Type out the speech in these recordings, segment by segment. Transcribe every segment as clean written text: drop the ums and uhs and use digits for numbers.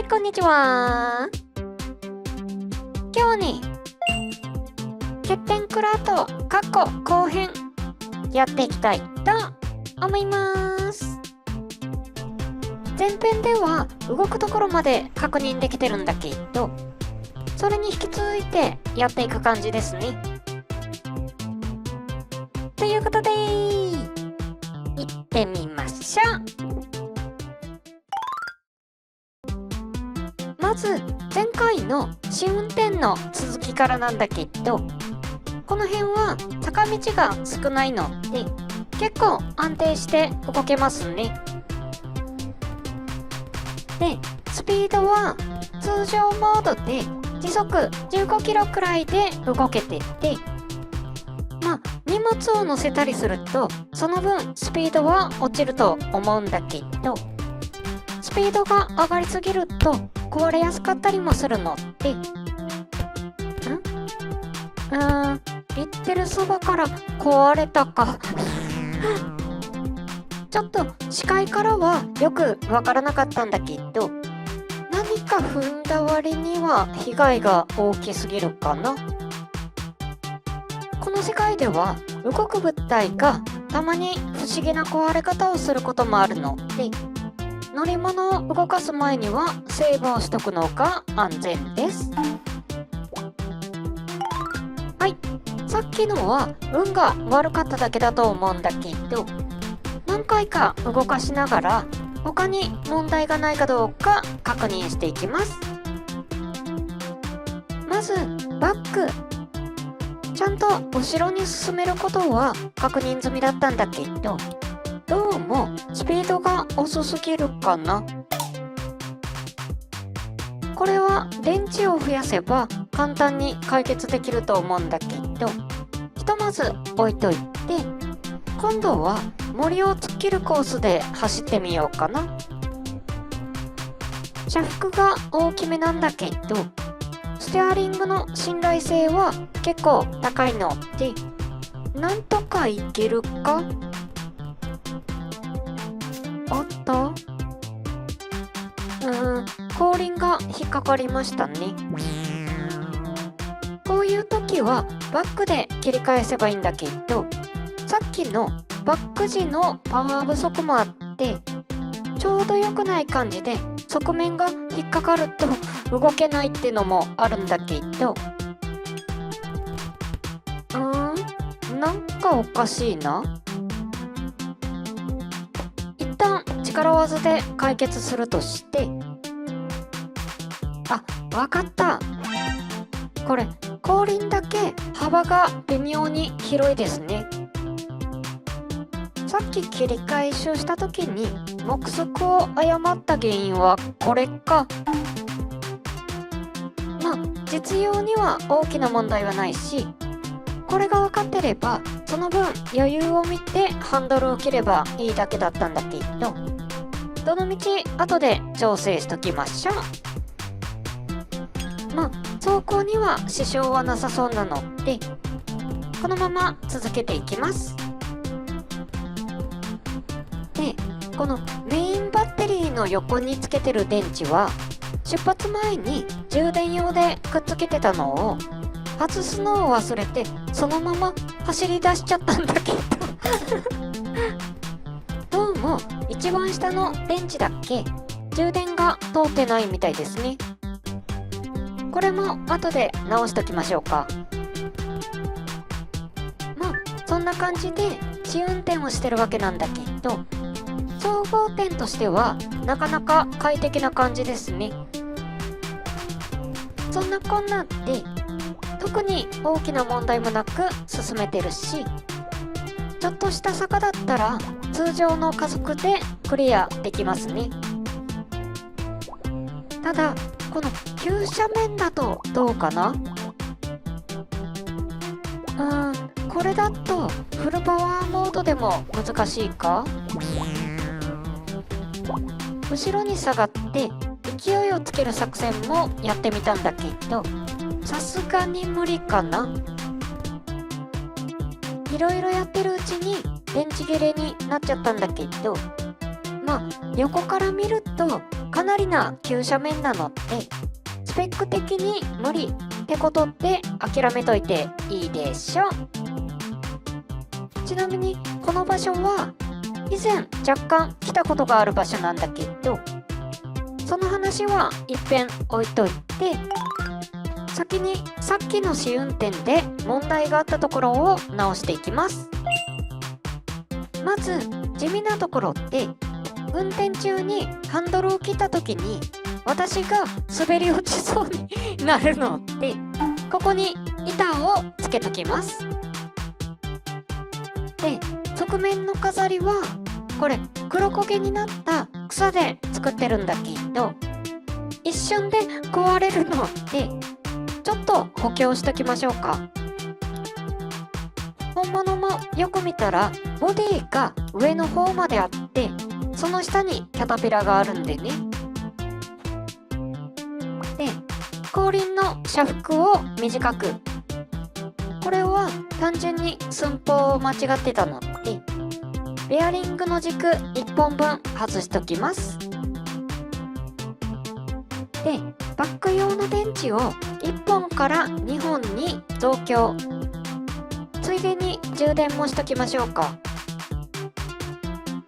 はい、こんにちは。今日はね、欠点クラート過去後編やっていきたいと思います。前編では動くところまで確認できてるんだけど、それに引き続いてやっていく感じですね。ということで、行ってみましょう。まず前回の試運転の続きからなんだけど、この辺は坂道が少ないので結構安定して動けますね。で、スピードは通常モードで時速15キロくらいで動けてて、荷物を乗せたりするとその分スピードは落ちると思うんだけど、スピードが上がりすぎると壊れやすかったりもするので、行ってるそばから壊れたかちょっと視界からはよくわからなかったんだけど、何か踏んだ割には被害が大きすぎるかな。この世界では動く物体がたまに不思議な壊れ方をすることもあるので、乗り物を動かす前にはセーブをしとくのが安全です。はい、さっきのは運が悪かっただけだと思うんだけど、何回か動かしながら他に問題がないかどうか確認していきます。まずバック、ちゃんと後ろに進めることは確認済みだったんだけど、どうもスピードが遅すぎるかな。これは電池を増やせば簡単に解決できると思うんだけど、ひとまず置いといて、今度は森を突っ切るコースで走ってみようかな。車幅が大きめなんだけど、ステアリングの信頼性は結構高いので、なんとかいけるか。おっと、後輪が引っかかりましたね。こういう時はバックで切り返せばいいんだけど、さっきのバック時のパワー不足もあって、ちょうど良くない感じで側面が引っかかると動けないってのもあるんだけど、なんかおかしいな。一旦力技で解決するとして、わかった。これ後輪だけ幅が微妙に広いですね。さっき切り返しをした時に目測を誤った原因はこれか。実用には大きな問題はないし、これが分かってればその分余裕を見てハンドルを切ればいいだけだったんだけど、どのみち後で調整しときましょう。走行には支障はなさそうなので、このまま続けていきます。で、このメインバッテリーの横につけてる電池は出発前に充電用でくっつけてたのを外すのを忘れて、そのまま走り出しちゃったんだけどどうも一番下の電池だけ充電が通ってないみたいですね。これも後で直しときましょうか。そんな感じで試運転をしてるわけなんだけど、総合点としてはなかなか快適な感じですね。そんなこんなんで特に大きな問題もなく進めてるし、ちょっとした坂だったら通常の加速でクリアできますね。ただこの急斜面だとどうかな。これだとフルパワーモードでも難しいか。後ろに下がって勢いをつける作戦もやってみたんだけど、さすがに無理かな。いろいろやってるうちに電池切れになっちゃったんだけど、横から見るとかなりな急斜面なので、スペック的に無理ってことで諦めといていいでしょう。ちなみにこの場所は以前若干来たことがある場所なんだけど、その話は一遍置いといて、先にさっきの試運転で問題があったところを直していきます。まず地味なところで、運転中にハンドルを切った時に私が滑り落ちそうになるので、ここに板をつけときます。で、側面の飾りはこれ黒焦げになった草で作ってるんだけど、一瞬で壊れるのでちょっと補強しときましょうか。本物もよく見たらボディが上の方まであって、その下にキャタピラがあるんでね。で、後輪の車腹を短く。これは単純に寸法を間違ってたので、ベアリングの軸1本分外しときます。で、バック用の電池を1本から2本に増強。ついでに充電もしときましょうか。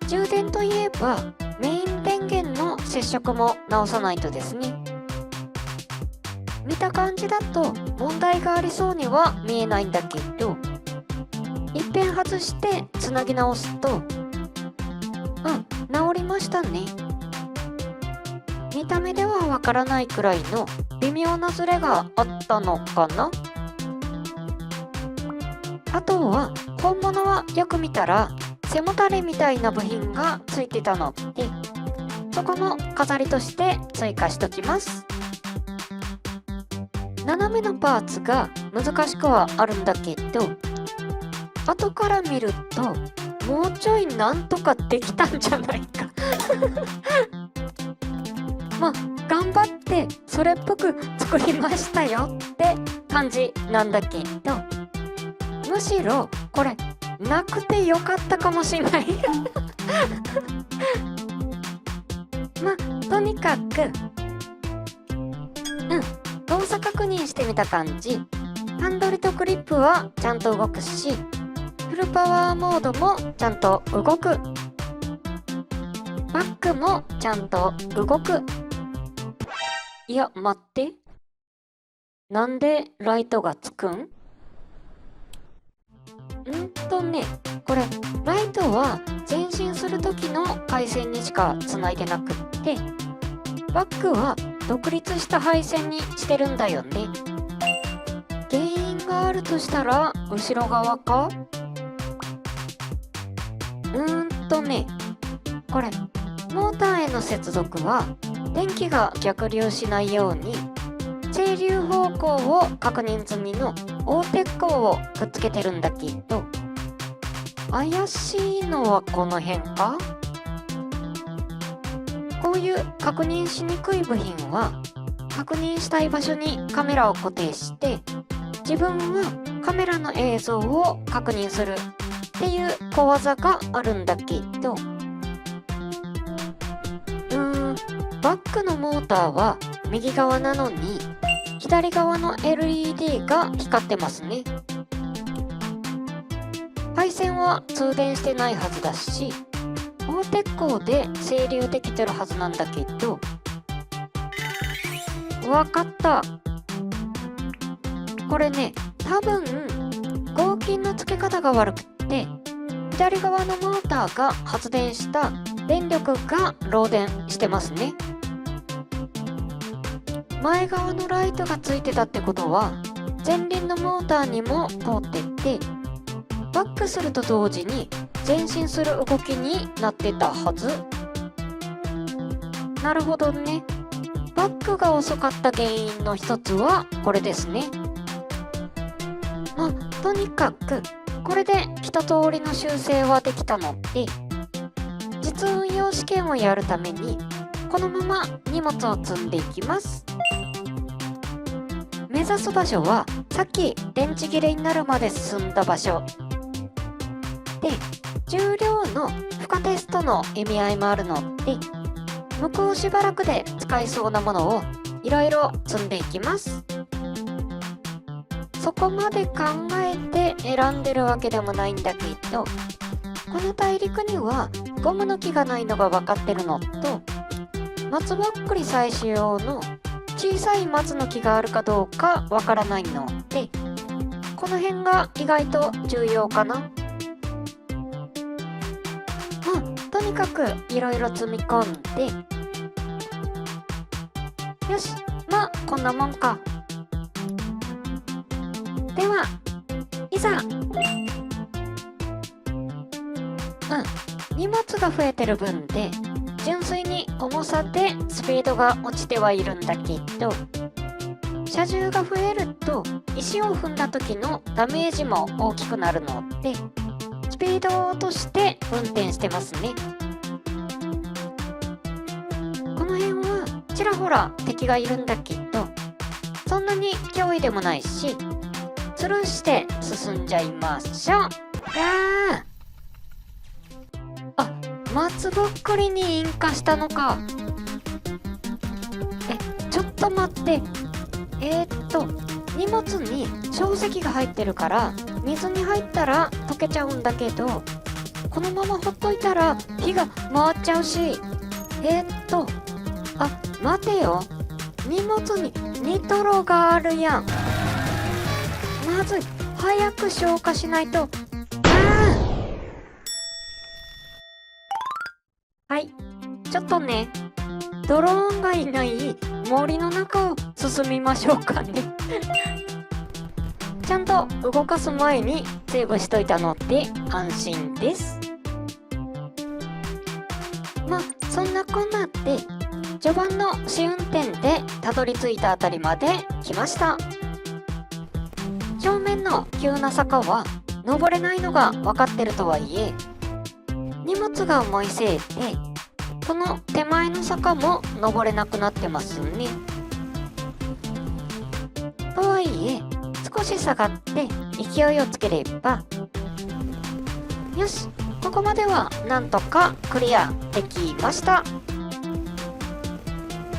充電といえばメイン電源の接触も直さないとですね。見た感じだと問題がありそうには見えないんだけど、一遍外してつなぎ直すと、直りましたね。見た目ではわからないくらいの微妙なズレがあったのかな。あとは本物はよく見たら背もたれみたいな部品がついてたので、そこも飾りとして追加しときます。斜めのパーツが難しくはあるんだけど、後から見るともうちょいなんとかできたんじゃないか頑張ってそれっぽく作りましたよって感じなんだけど、むしろこれなくてよかったかもしれないとにかく動作確認してみた感じ、ハンドルとグリップはちゃんと動くし、フルパワーモードもちゃんと動く、バックもちゃんと動く。いや待って、なんでライトがつくん？これライトは前進する時の回線にしかつないでなくって、バックは独立した配線にしてるんだよね。原因があるとしたら後ろ側か？これモーターへの接続は電気が逆流しないように整流方向を確認済みの大鉄鋼をくっつけてるんだけど、怪しいのはこの辺か？こういう確認しにくい部品は確認したい場所にカメラを固定して、自分はカメラの映像を確認するっていう小技があるんだけど、バックのモーターは右側なのに左側の LED が光ってますね。配線は通電してないはずだし、大鉄鋼で整流できてるはずなんだけど、わかった。これね、多分合金の付け方が悪くって、左側のモーターが発電した電力が漏電してますね。前側のライトがついてたってことは前輪のモーターにも通っていて、バックすると同時に前進する動きになってたはず。なるほどね。バックが遅かった原因の一つはこれですね。とにかくこれで一通りの修正はできたので、実運用試験をやるためにこのまま荷物を積んでいきます。目指す場所はさっき電池切れになるまで進んだ場所で、重量の負果テストの意味合いもあるので、向こうしばらくで使えそうなものをいろいろ積んでいきます。そこまで考えて選んでるわけでもないんだけど、この大陸にはゴムの木がないのが分かってるのと、松ぼっくり採取用の小さい松の木があるかどうかわからないので、この辺が意外と重要かな。とにかくいろいろ積み込んで、よし、こんなもんか。では、いざ。荷物が増えてる分で、純粋に重さでスピードが落ちてはいるんだけど、車重が増えると石を踏んだ時のダメージも大きくなるので、スピードを落として運転してますね。この辺はちらほら敵がいるんだけど、そんなに脅威でもないし、スルーして進んじゃいましょう。松ぼっくりに引火したのか。ちょっと待って。荷物に硝石が入ってるから水に入ったら溶けちゃうんだけど、このままほっといたら火が回っちゃうし、待てよ。荷物にニトロがあるやん。まずい。早く消火しないと。はい、ちょっとね、ドローンがいない森の中を進みましょうかね。ちゃんと動かす前にセーブしといたので安心です。そんなこんなで序盤の試運転でたどり着いたあたりまで来ました。正面の急な坂は登れないのが分かってるとはいえ、荷物が重いせいでこの手前の坂も登れなくなってますね。とはいえ少し下がって勢いをつければ、よし、ここまではなんとかクリアできました。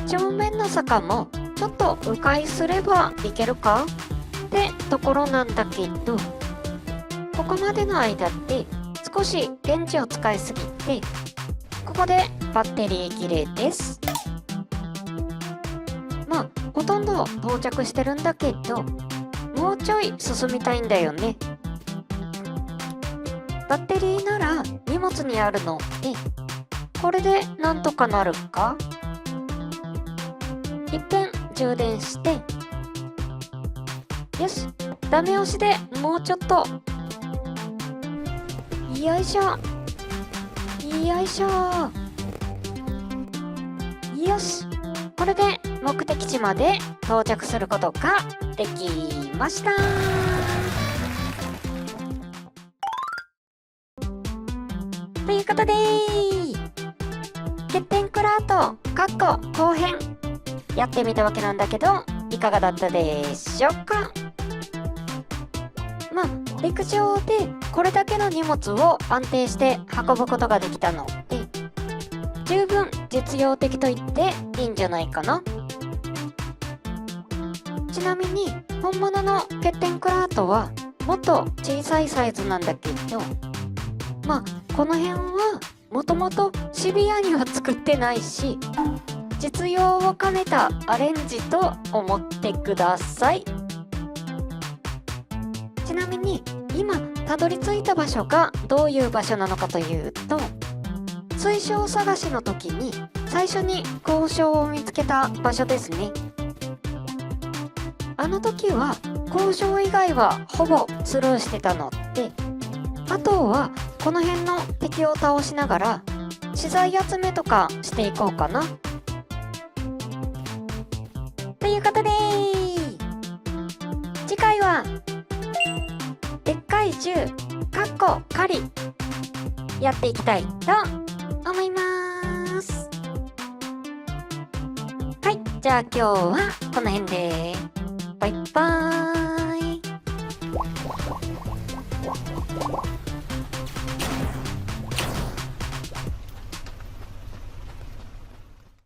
正面の坂もちょっと迂回すればいけるかってところなんだけど、ここまでの間で少し電池を使いすぎて、ここでバッテリー切れです。ほとんど到着してるんだけど、もうちょい進みたいんだよね。バッテリーなら荷物にあるので、これでなんとかなるか。一遍充電して、よし、ダメ押しでもうちょっと。よいしょ。よいしょ。よし。これで目的地まで到着することができました。ということで、欠点クラート後編やってみたわけなんだけど、いかがだったでしょうか。陸上でこれだけの荷物を安定して運ぶことができたので、十分実用的と言っていいんじゃないかな。ちなみに本物の欠点クラートはもっと小さいサイズなんだけど、この辺はもともとシビアには作ってないし、実用を兼ねたアレンジと思ってください。ちなみに今たどり着いた場所がどういう場所なのかというと、水晶探しの時に最初に交渉を見つけた場所ですね。あの時は交渉以外はほぼスルーしてたので、あとはこの辺の敵を倒しながら資材集めとかしていこうかな。ということで、次回はでっかい銃狩りやっていきたいと思います。はい、じゃあ今日はこの辺でバイバーイ。